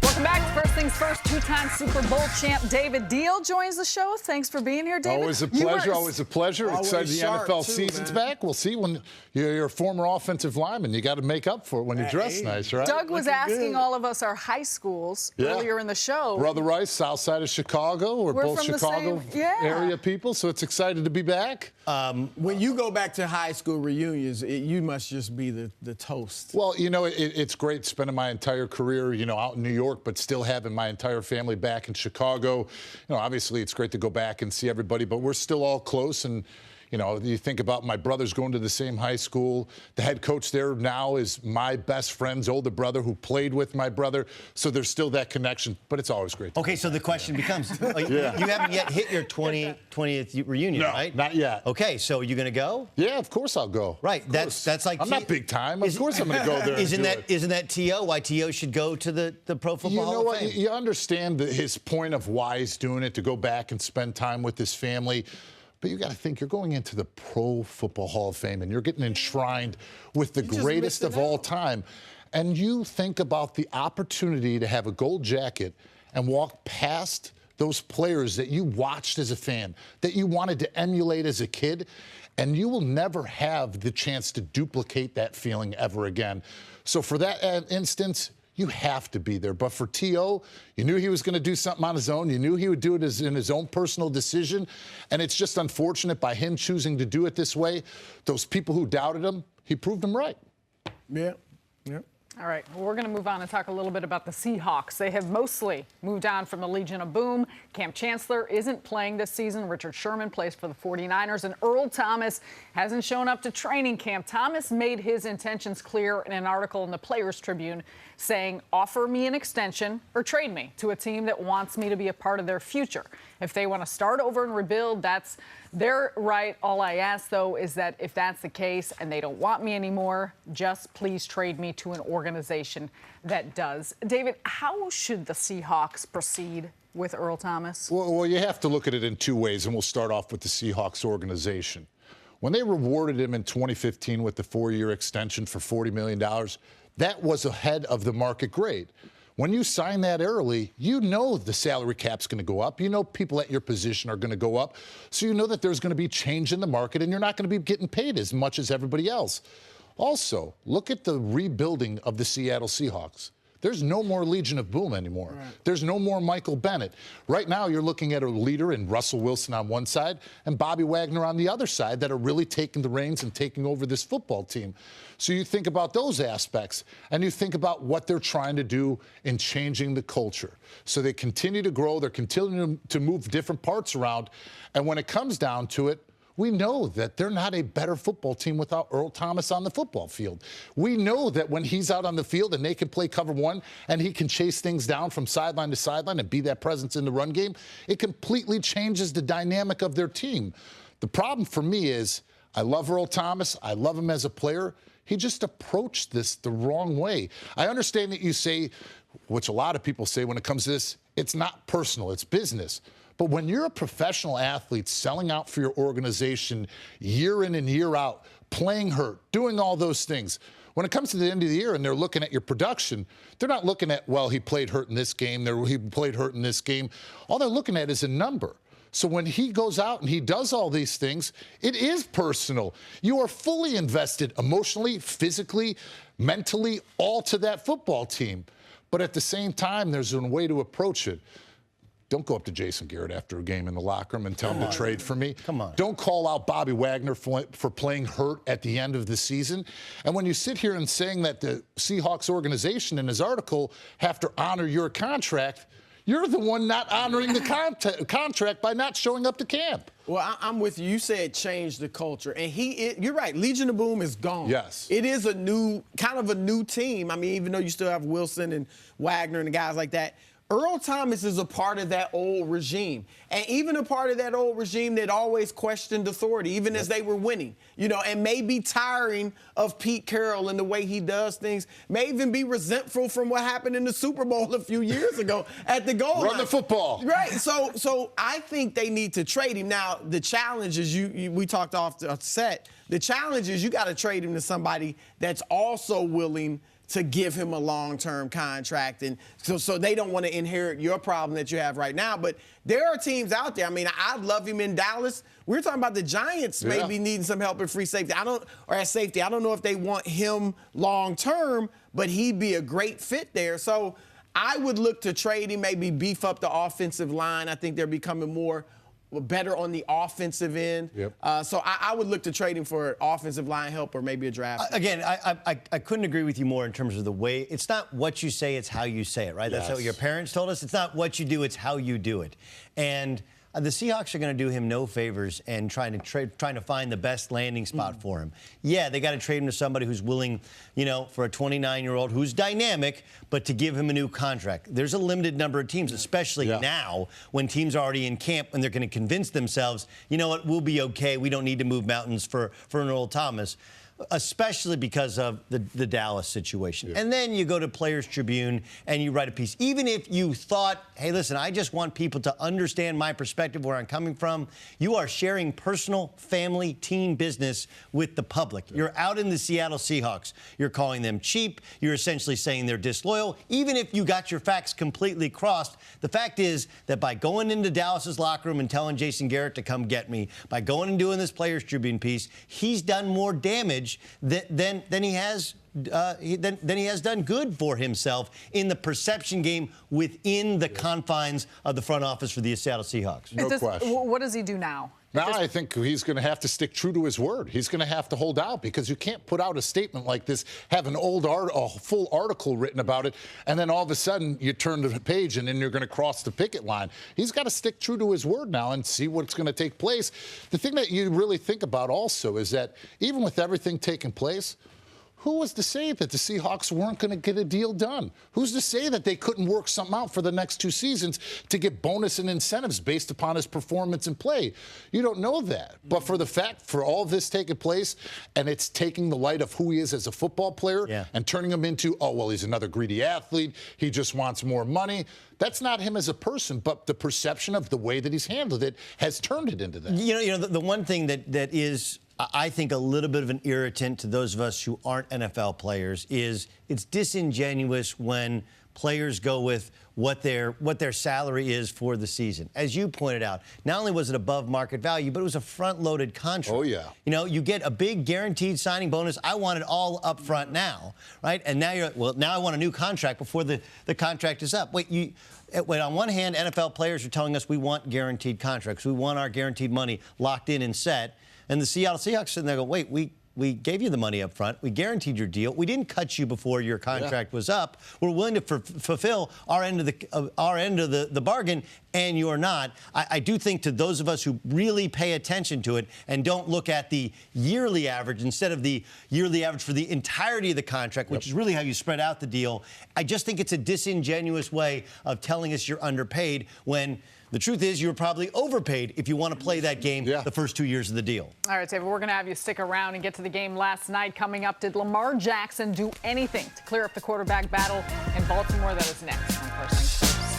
Welcome back to First Things First. Two-time Super Bowl champ David Deal joins the show. Thanks for being here, David. Always a pleasure. Always a pleasure. Excited the NFL season's back. We'll see when you're a former offensive lineman. You got to make up for it when you dress nice, right? Doug was asking all of us our high schools earlier in the show. Brother Rice, south side of Chicago. We're both from Chicago area people, so it's excited to be back. When you go back to high school reunions, you must just be the toast. Well, you know, it's great spending my entire career, you know, out in New York, but still having my entire family back in Chicago. You know, obviously it's great to go back and see everybody, but we're still all close. And, you know, you think about my brothers going to the same high school. The head coach there now is my best friend's older brother who played with my brother. So there's still that connection, but it's always great. Okay, so the question becomes, you haven't yet hit your 20th reunion, right? Not yet. Okay, so are you going to go? Yeah, of course I'll go. Right, that's like... I'm not big time. Of course I'm going to go there. Isn't that T.O.? Why T.O. should go to the Pro Football Hall of Fame? You understand his point of why he's doing it, to go back and spend time with his family. But you got to think, you're going into the Pro Football Hall of Fame, and you're getting enshrined with the greatest of all time. And you think about the opportunity to have a gold jacket and walk past those players that you watched as a fan, that you wanted to emulate as a kid, and you will never have the chance to duplicate that feeling ever again. So for that instance, you have to be there. But for T.O., you knew he was going to do something on his own. You knew he would do it in his own personal decision. And it's just unfortunate by him choosing to do it this way. Those people who doubted him, he proved them right. Yeah. All right, well, we're going to move on and talk a little bit about the Seahawks. They have mostly moved on from the Legion of Boom. Cam Chancellor isn't playing this season. Richard Sherman plays for the 49ers. And Earl Thomas hasn't shown up to training camp. Thomas made his intentions clear in an article in the Players Tribune saying, offer me an extension or trade me to a team that wants me to be a part of their future. If they want to start over and rebuild, that's their right. All I ask, though, is that if that's the case and they don't want me anymore, just please trade me to an organization that does. David, how should the Seahawks proceed with Earl Thomas? Well, you have to look at it in two ways, and we'll start off with the Seahawks organization. When they rewarded him in 2015 with the 4-year extension for $40 million, that was ahead of the market grade. When you sign that early, you know the salary cap's going to go up. You know people at your position are going to go up. So you know that there's going to be change in the market, and you're not going to be getting paid as much as everybody else. Also, look at the rebuilding of the Seattle Seahawks. There's no more Legion of Boom anymore. Right. There's no more Michael Bennett. Right now, you're looking at a leader in Russell Wilson on one side and Bobby Wagner on the other side that are really taking the reins and taking over this football team. So you think about those aspects, and you think about what they're trying to do in changing the culture. So they continue to grow. They're continuing to move different parts around. And when it comes down to it, we know that they're not a better football team without Earl Thomas on the football field. We know that when he's out on the field and they can play cover one and he can chase things down from sideline to sideline and be that presence in the run game, it completely changes the dynamic of their team. The problem for me is I love Earl Thomas. I love him as a player. He just approached this the wrong way. I understand that you say, which a lot of people say when it comes to this, it's not personal, it's business. But when you're a professional athlete selling out for your organization year in and year out, playing hurt, doing all those things, when it comes to the end of the year and they're looking at your production, they're not looking at, well, he played hurt in this game, he played hurt in this game. All they're looking at is a number. So when he goes out and he does all these things, it is personal. You are fully invested emotionally, physically, mentally, all to that football team. But at the same time, there's a way to approach it. Don't go up to Jason Garrett after a game in the locker room and tell him to trade for me. Come on. Don't call out Bobby Wagner for playing hurt at the end of the season. And when you sit here and saying that the Seahawks organization in his article have to honor your contract, you're the one not honoring the contract by not showing up to camp. Well, I'm with you. You said change the culture. And you're right. Legion of Boom is gone. Yes. It is kind of a new team. I mean, even though you still have Wilson and Wagner and the guys like that, Earl Thomas is a part of that old regime, and even a part of that old regime that always questioned authority, even as they were winning, and may be tiring of Pete Carroll and the way he does things, may even be resentful from what happened in the Super Bowl a few years ago at the goal line. Run the football. Right. So I think they need to trade him. Now, the challenge is we talked off the set. The challenge is you got to trade him to somebody that's also willing to give him a long-term contract. And so they don't want to inherit your problem that you have right now. But there are teams out there. I mean, I'd love him in Dallas. We're talking about the Giants maybe needing some help at free safety. Or at safety. I don't know if they want him long-term, but he'd be a great fit there. So I would look to trade him, maybe beef up the offensive line. I think they're becoming better on the offensive end. Yep. So I would look to trade him for offensive line help or maybe a draft. Again, I couldn't agree with you more in terms of the way. It's not what you say, it's how you say it, right? That's what your parents told us. It's not what you do, it's how you do it. And the Seahawks are going to do him no favors and trying to find the best landing spot for him. Yeah, they got to trade him to somebody who's willing, for a 29-year-old who's dynamic, but to give him a new contract. There's a limited number of teams, especially now when teams are already in camp and they're going to convince themselves, you know what, we'll be okay. We don't need to move mountains for an Earl Thomas. Especially because of the Dallas situation. Yeah. And then you go to Players Tribune and you write a piece. Even if you thought, hey, listen, I just want people to understand my perspective, where I'm coming from, you are sharing personal, family, team business with the public. Yeah. You're out in the Seattle Seahawks. You're calling them cheap. You're essentially saying they're disloyal. Even if you got your facts completely crossed, the fact is that by going into Dallas's locker room and telling Jason Garrett to come get me, by going and doing this Players Tribune piece, he's done more damage than he has done good for himself in the perception game within the confines of the front office for the Seattle Seahawks. No question. What does he do now? Now I think he's going to have to stick true to his word. He's going to have to hold out, because you can't put out a statement like this, have a full article written about it, and then all of a sudden you turn to the page and then you're going to cross the picket line. He's got to stick true to his word now and see what's going to take place. The thing that you really think about also is that even with everything taking place, who was to say that the Seahawks weren't going to get a deal done? Who's to say that they couldn't work something out for the next 2 seasons to get bonus and incentives based upon his performance and play? You don't know that. But for the fact, for all this taking place, and it's taking the light of who he is as a football player and turning him into, oh, well, he's another greedy athlete. He just wants more money. That's not him as a person, but the perception of the way that he's handled it has turned it into that. The one thing that is, I think, a little bit of an irritant to those of us who aren't NFL players is it's disingenuous when players go with what their salary is for the season. As you pointed out, not only was it above market value, but it was a front-loaded contract. Oh, yeah. You get a big guaranteed signing bonus. I want it all up front now, right? And now now I want a new contract before the contract is up. Wait, on one hand, NFL players are telling us we want guaranteed contracts. We want our guaranteed money locked in and set. And the Seattle Seahawks sitting there go, wait, we gave you the money up front. We guaranteed your deal. We didn't cut you before your contract was up. We're willing to fulfill our end of the bargain, and you're not. I do think, to those of us who really pay attention to it and don't look at the yearly average instead of the yearly average for the entirety of the contract, which is really how you spread out the deal, I just think it's a disingenuous way of telling us you're underpaid when the truth is, you were probably overpaid if you want to play that game the first 2 years of the deal. All right, David, we're going to have you stick around and get to the game last night. Coming up, did Lamar Jackson do anything to clear up the quarterback battle in Baltimore? That is next on First Things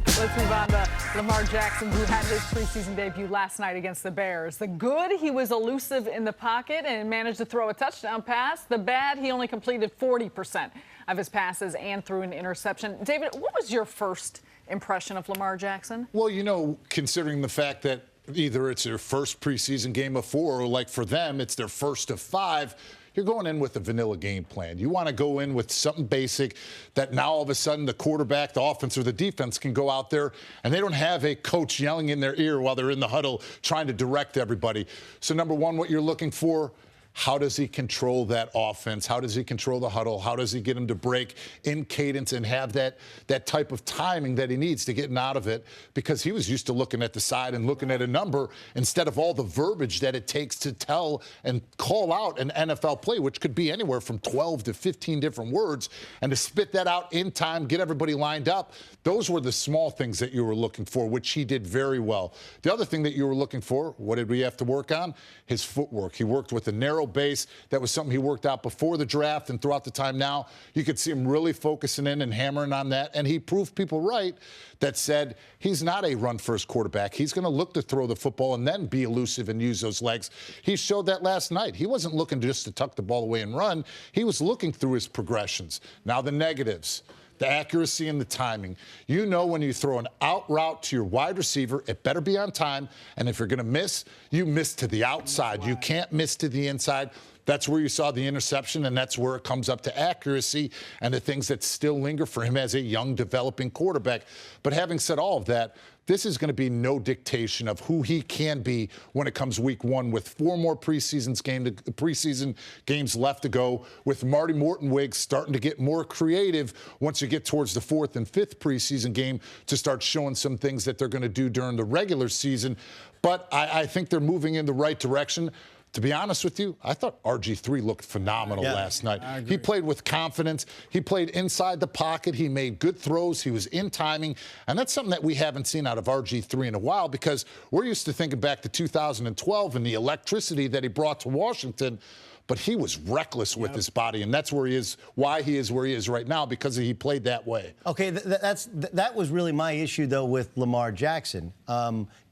First. Let's move on to Lamar Jackson, who had his preseason debut last night against the Bears. The good, he was elusive in the pocket and managed to throw a touchdown pass. The bad, he only completed 40% of his passes and threw an interception. David, what was your first impression of Lamar Jackson? Well, considering the fact that either it's their first preseason game of 4, or like for them, it's their first of 5, you're going in with a vanilla game plan. You want to go in with something basic that now all of a sudden the quarterback, the offense, or the defense can go out there and they don't have a coach yelling in their ear while they're in the huddle trying to direct everybody. So number one, what you're looking for, how does he control that offense? How does he control the huddle? How does he get him to break in cadence and have that type of timing that he needs to get out of it? Because he was used to looking at the side and looking at a number instead of all the verbiage that it takes to tell and call out an NFL play, which could be anywhere from 12 to 15 different words, and to spit that out in time, get everybody lined up. Those were the small things that you were looking for, which he did very well. The other thing that you were looking for, what did we have to work on? His footwork. He worked with a narrow narrow base. That was something he worked out before the draft and throughout the time now. You could see him really focusing in and hammering on that. And he proved people right that said he's not a run-first quarterback. He's going to look to throw the football and then be elusive and use those legs. He showed that last night. He wasn't looking just to tuck the ball away and run. He was looking through his progressions. Now the negatives. The accuracy and the timing. You know when you throw an out route to your wide receiver, it better be on time. And if you're going to miss, you miss to the outside. You can't miss to the inside. That's where you saw the interception, and that's where it comes up to accuracy and the things that still linger for him as a young, developing quarterback. But having said all of that, this is going to be no dictation of who he can be when it comes week 1 with 4 more preseason games left to go, with Marty Mortonwig starting to get more creative once you get towards the 4th and 5th preseason game to start showing some things that they're going to do during the regular season. But I think they're moving in the right direction. To be honest with you, I thought RG3 looked phenomenal last night. He played with confidence. He played inside the pocket. He made good throws. He was in timing. And that's something that we haven't seen out of RG3 in a while, because we're used to thinking back to 2012 and the electricity that he brought to Washington. But he was reckless with his body, and that's where he is, why he is where he is right now, because he played that way. Okay, that was really my issue, though, with Lamar Jackson.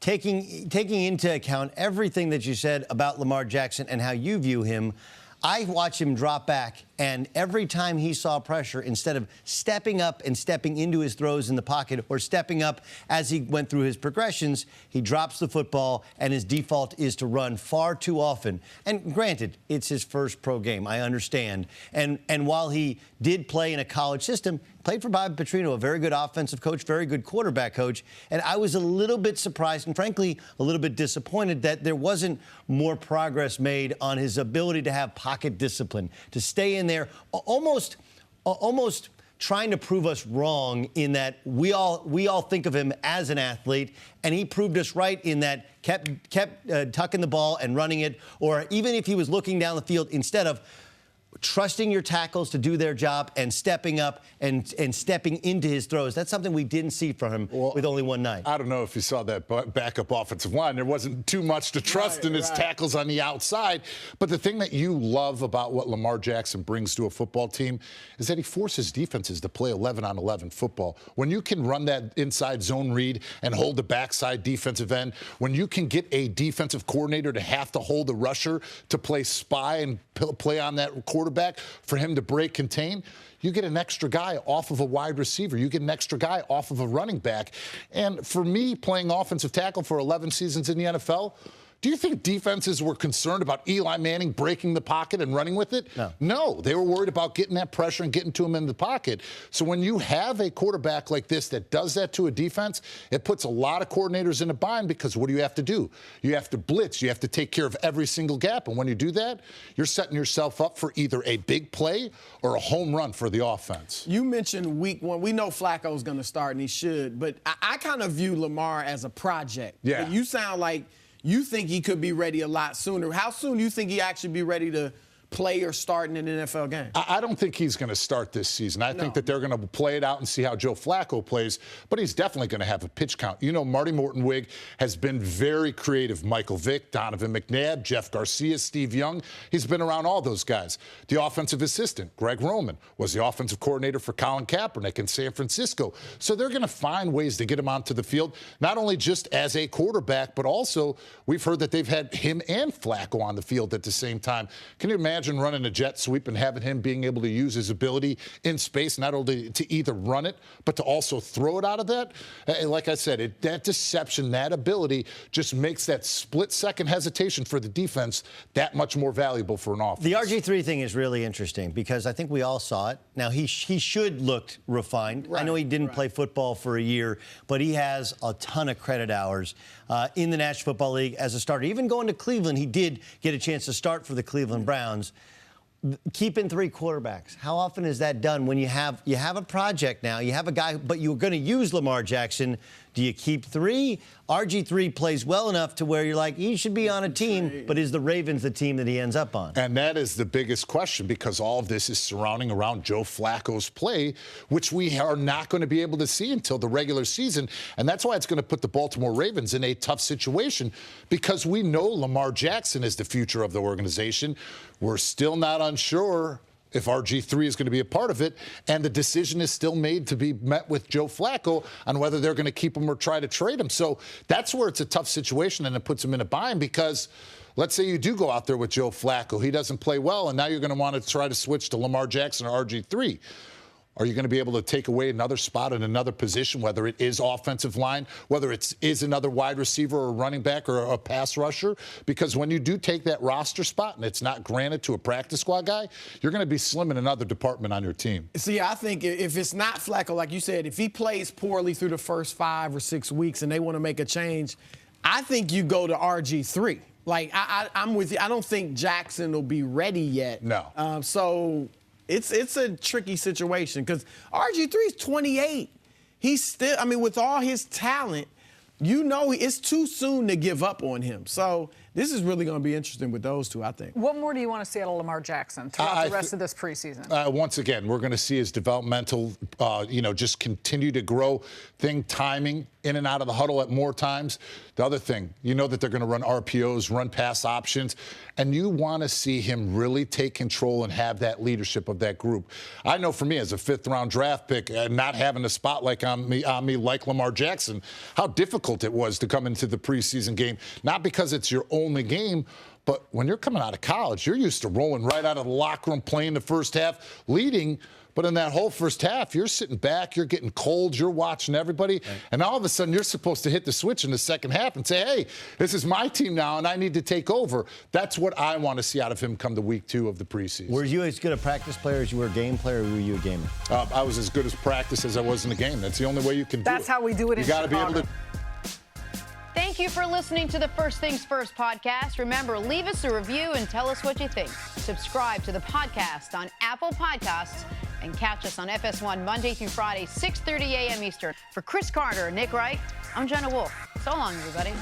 Taking into account everything that you said about Lamar Jackson and how you view him, I watched him drop back, and every time he saw pressure, instead of stepping up and stepping into his throws in the pocket or stepping up as he went through his progressions, he drops the football, and his default is to run far too often. And granted, it's his first pro game, I understand. And while he did play in a college system, played for Bob Petrino, a very good offensive coach, very good quarterback coach, and I was a little bit surprised and, frankly, a little bit disappointed that there wasn't more progress made on his ability to have pocket discipline, to stay in there, almost trying to prove us wrong in that we all think of him as an athlete, and he proved us right in that kept tucking the ball and running it, or even if he was looking down the field, instead of trusting your tackles to do their job and stepping up and stepping into his throws. That's something we didn't see from him with only one night. I don't know if you saw that backup offensive line. There wasn't too much to trust in his tackles on the outside. But the thing that you love about what Lamar Jackson brings to a football team is that he forces defenses to play 11-on-11 football. When you can run that inside zone read and hold the backside defensive end, when you can get a defensive coordinator to have to hold a rusher to play spy and play on that quarterback for him to break contain, you get an extra guy off of a wide receiver. You get an extra guy off of a running back. And for me, playing offensive tackle for 11 seasons in the NFL, do you think defenses were concerned about Eli Manning breaking the pocket and running with it? No, they were worried about getting that pressure and getting to him in the pocket. So when you have a quarterback like this that does that to a defense, it puts a lot of coordinators in a bind, because what do you have to do? You have to blitz. You have to take care of every single gap. And when you do that, you're setting yourself up for either a big play or a home run for the offense. You mentioned week 1. We know Flacco's going to start, and he should. But I kind of view Lamar as a project. Yeah. But you sound like you think he could be ready a lot sooner. How soon do you think he actually be ready to play or start in an NFL game? I don't think he's going to start this season. I think that they're going to play it out and see how Joe Flacco plays, but he's definitely going to have a pitch count. You know, Marty Mortonwig has been very creative. Michael Vick, Donovan McNabb, Jeff Garcia, Steve Young. He's been around all those guys. The offensive assistant, Greg Roman, was the offensive coordinator for Colin Kaepernick in San Francisco. So they're going to find ways to get him onto the field, not only just as a quarterback, but also we've heard that they've had him and Flacco on the field at the same time. Can you imagine running a jet sweep and having him being able to use his ability in space, not only to either run it, but to also throw it out of that? And like I said, that deception, that ability just makes that split-second hesitation for the defense that much more valuable for an offense. The RG3 thing is really interesting because I think we all saw it. Now, he should look refined. I know he didn't play football for a year, but he has a ton of credit hours in the National Football League as a starter. Even going to Cleveland, he did get a chance to start for the Cleveland Browns. Keeping 3 quarterbacks. How often is that done when you have a project now? You have a guy, but you're going to use Lamar Jackson Do you keep 3? RG3 plays well enough to where you're like, he should be on a team, but is the Ravens the team that he ends up on? And that is the biggest question, because all of this is surrounding around Joe Flacco's play, which we are not going to be able to see until the regular season. And that's why it's going to put the Baltimore Ravens in a tough situation, because we know Lamar Jackson is the future of the organization. We're still not unsure if RG3 is going to be a part of it, and the decision is still made to be met with Joe Flacco on whether they're going to keep him or try to trade him. So that's where it's a tough situation, and it puts him in a bind, because let's say you do go out there with Joe Flacco. He doesn't play well, and now you're going to want to try to switch to Lamar Jackson or RG3. Are you going to be able to take away another spot in another position, whether it is offensive line, whether it is another wide receiver or running back or a pass rusher? Because when you do take that roster spot and it's not granted to a practice squad guy, you're going to be slim in another department on your team. See, I think if it's not Flacco, like you said, if he plays poorly through the first 5 or 6 weeks and they want to make a change, I think you go to RG3. Like, I'm with you. I don't think Jackson will be ready yet. No. So it's a tricky situation, because RG3 is 28. He's still, I mean, with all his talent, you know, it's too soon to give up on him. So this is really going to be interesting with those two, I think. What more do you want to see out of Lamar Jackson throughout the rest of this preseason? Once again, we're going to see his developmental, just continue to grow. Timing in and out of the huddle at more times. The other thing, you know that they're going to run RPOs, run pass options, and you want to see him really take control and have that leadership of that group. I know for me, as a 5th-round draft pick, not having a spotlight on me like Lamar Jackson, how difficult it was to come into the preseason game, not because it's your only game, but when you're coming out of college, you're used to rolling right out of the locker room, playing the first half, leading. But in that whole first half, you're sitting back, you're getting cold, you're watching everybody, right. And all of a sudden you're supposed to hit the switch in the second half and say, hey, this is my team now and I need to take over. That's what I want to see out of him come to week 2 of the preseason. Were you as good a practice player as you were a game player, or were you a gamer? I was as good as practice as I was in the game. That's the only way you can do it. That's how we do it in Chicago. You got to be able to. Thank you for listening to the First Things First podcast. Remember, leave us a review and tell us what you think. Subscribe to the podcast on Apple Podcasts and catch us on FS1 Monday through Friday, 6:30 a.m. Eastern. For Cris Carter and Nick Wright, I'm Jenna Wolfe. So long, everybody.